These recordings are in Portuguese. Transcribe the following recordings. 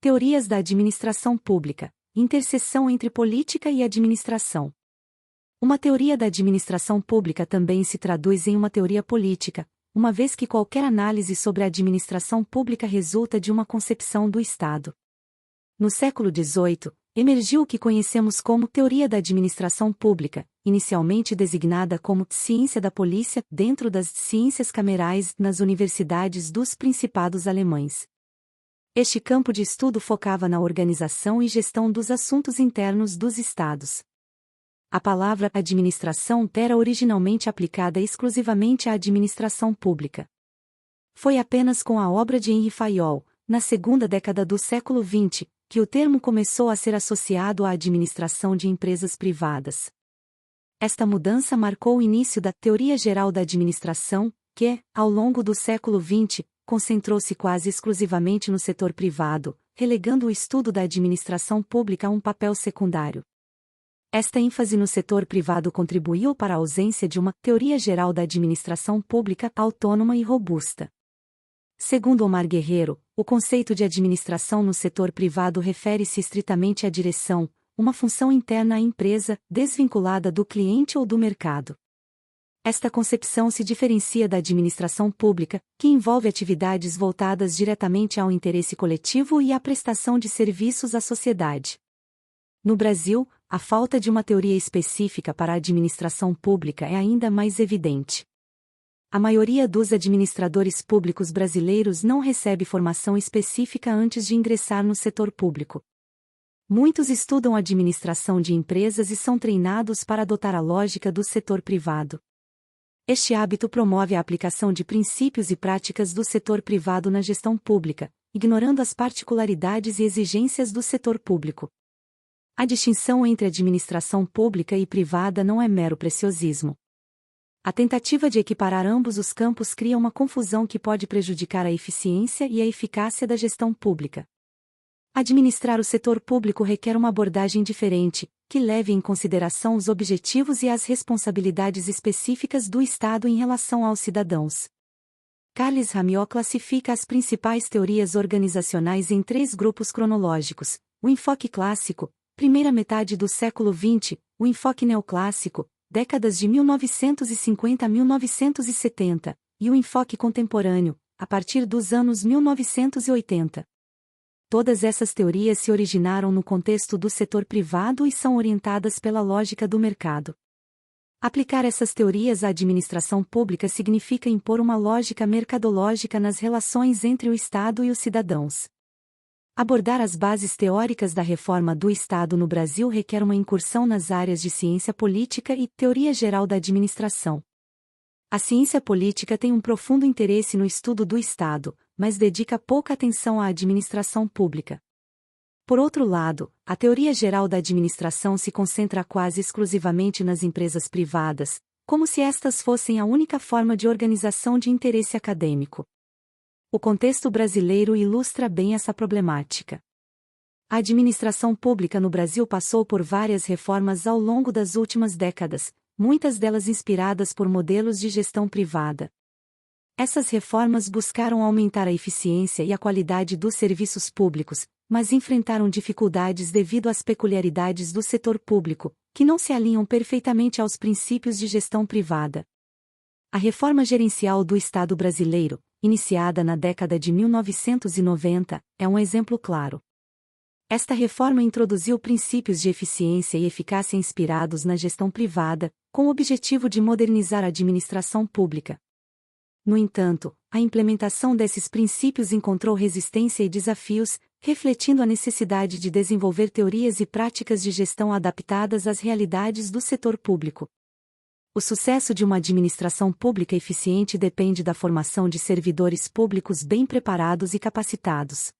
Teorias da administração pública, interseção entre política e administração. Uma teoria da administração pública também se traduz em uma teoria política, uma vez que qualquer análise sobre a administração pública resulta de uma concepção do Estado. No século XVIII, emergiu o que conhecemos como teoria da administração pública, inicialmente designada como ciência da polícia dentro das ciências camerais nas universidades dos principados alemães. Este campo de estudo focava na organização e gestão dos assuntos internos dos estados. A palavra administração era originalmente aplicada exclusivamente à administração pública. Foi apenas com a obra de Henri Fayol, na segunda década do século XX, que o termo começou a ser associado à administração de empresas privadas. Esta mudança marcou o início da teoria geral da administração, que, ao longo do século XX, concentrou-se quase exclusivamente no setor privado, relegando o estudo da administração pública a um papel secundário. Esta ênfase no setor privado contribuiu para a ausência de uma teoria geral da administração pública autônoma e robusta. Segundo Omar Guerreiro, o conceito de administração no setor privado refere-se estritamente à direção, uma função interna à empresa, desvinculada do cliente ou do mercado. Esta concepção se diferencia da administração pública, que envolve atividades voltadas diretamente ao interesse coletivo e à prestação de serviços à sociedade. No Brasil, a falta de uma teoria específica para a administração pública é ainda mais evidente. A maioria dos administradores públicos brasileiros não recebe formação específica antes de ingressar no setor público. Muitos estudam administração de empresas e são treinados para adotar a lógica do setor privado. Este hábito promove a aplicação de princípios e práticas do setor privado na gestão pública, ignorando as particularidades e exigências do setor público. A distinção entre administração pública e privada não é mero preciosismo. A tentativa de equiparar ambos os campos cria uma confusão que pode prejudicar a eficiência e a eficácia da gestão pública. Administrar o setor público requer uma abordagem diferente, que leve em consideração os objetivos e as responsabilidades específicas do Estado em relação aos cidadãos. Carles Ramiot classifica as principais teorias organizacionais em 3 grupos cronológicos: o enfoque clássico, primeira metade do século XX, o enfoque neoclássico, décadas de 1950 a 1970, e o enfoque contemporâneo, a partir dos anos 1980. Todas essas teorias se originaram no contexto do setor privado e são orientadas pela lógica do mercado. Aplicar essas teorias à administração pública significa impor uma lógica mercadológica nas relações entre o Estado e os cidadãos. Abordar as bases teóricas da reforma do Estado no Brasil requer uma incursão nas áreas de ciência política e teoria geral da administração. A ciência política tem um profundo interesse no estudo do Estado, mas dedica pouca atenção à administração pública. Por outro lado, a teoria geral da administração se concentra quase exclusivamente nas empresas privadas, como se estas fossem a única forma de organização de interesse acadêmico. O contexto brasileiro ilustra bem essa problemática. A administração pública no Brasil passou por várias reformas ao longo das últimas décadas, muitas delas inspiradas por modelos de gestão privada. Essas reformas buscaram aumentar a eficiência e a qualidade dos serviços públicos, mas enfrentaram dificuldades devido às peculiaridades do setor público, que não se alinham perfeitamente aos princípios de gestão privada. A reforma gerencial do Estado brasileiro, iniciada na década de 1990, é um exemplo claro. Esta reforma introduziu princípios de eficiência e eficácia inspirados na gestão privada, com o objetivo de modernizar a administração pública. No entanto, a implementação desses princípios encontrou resistência e desafios, refletindo a necessidade de desenvolver teorias e práticas de gestão adaptadas às realidades do setor público. O sucesso de uma administração pública eficiente depende da formação de servidores públicos bem preparados e capacitados.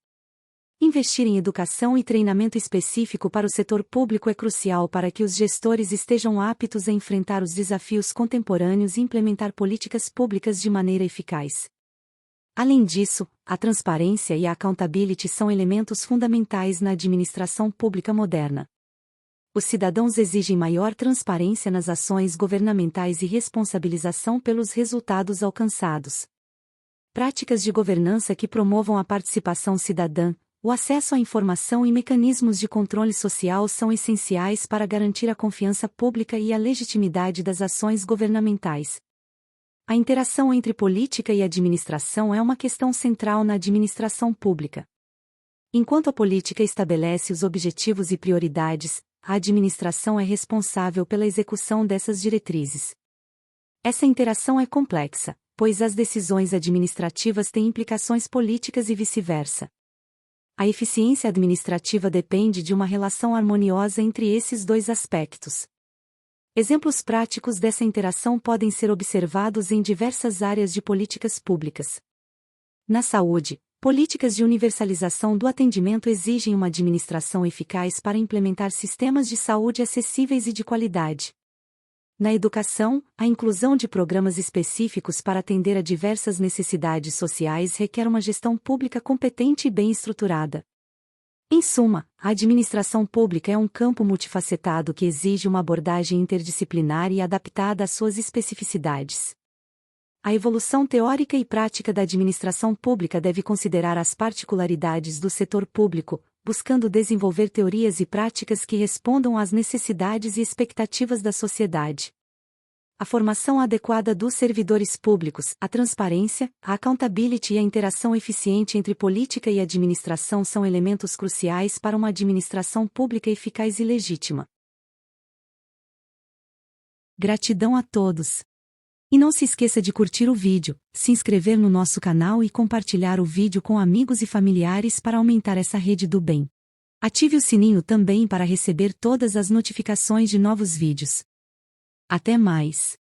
Investir em educação e treinamento específico para o setor público é crucial para que os gestores estejam aptos a enfrentar os desafios contemporâneos e implementar políticas públicas de maneira eficaz. Além disso, a transparência e a accountability são elementos fundamentais na administração pública moderna. Os cidadãos exigem maior transparência nas ações governamentais e responsabilização pelos resultados alcançados. Práticas de governança que promovam a participação cidadã, O acesso à informação e mecanismos de controle social são essenciais para garantir a confiança pública e a legitimidade das ações governamentais. A interação entre política e administração é uma questão central na administração pública. Enquanto a política estabelece os objetivos e prioridades, a administração é responsável pela execução dessas diretrizes. Essa interação é complexa, pois as decisões administrativas têm implicações políticas e vice-versa. A eficiência administrativa depende de uma relação harmoniosa entre esses dois aspectos. Exemplos práticos dessa interação podem ser observados em diversas áreas de políticas públicas. Na saúde, políticas de universalização do atendimento exigem uma administração eficaz para implementar sistemas de saúde acessíveis e de qualidade. Na educação, a inclusão de programas específicos para atender a diversas necessidades sociais requer uma gestão pública competente e bem estruturada. Em suma, a administração pública é um campo multifacetado que exige uma abordagem interdisciplinar e adaptada às suas especificidades. A evolução teórica e prática da administração pública deve considerar as particularidades do setor público, buscando desenvolver teorias e práticas que respondam às necessidades e expectativas da sociedade. A formação adequada dos servidores públicos, a transparência, a accountability e a interação eficiente entre política e administração são elementos cruciais para uma administração pública eficaz e legítima. Gratidão a todos! E não se esqueça de curtir o vídeo, se inscrever no nosso canal e compartilhar o vídeo com amigos e familiares para aumentar essa rede do bem. Ative o sininho também para receber todas as notificações de novos vídeos. Até mais!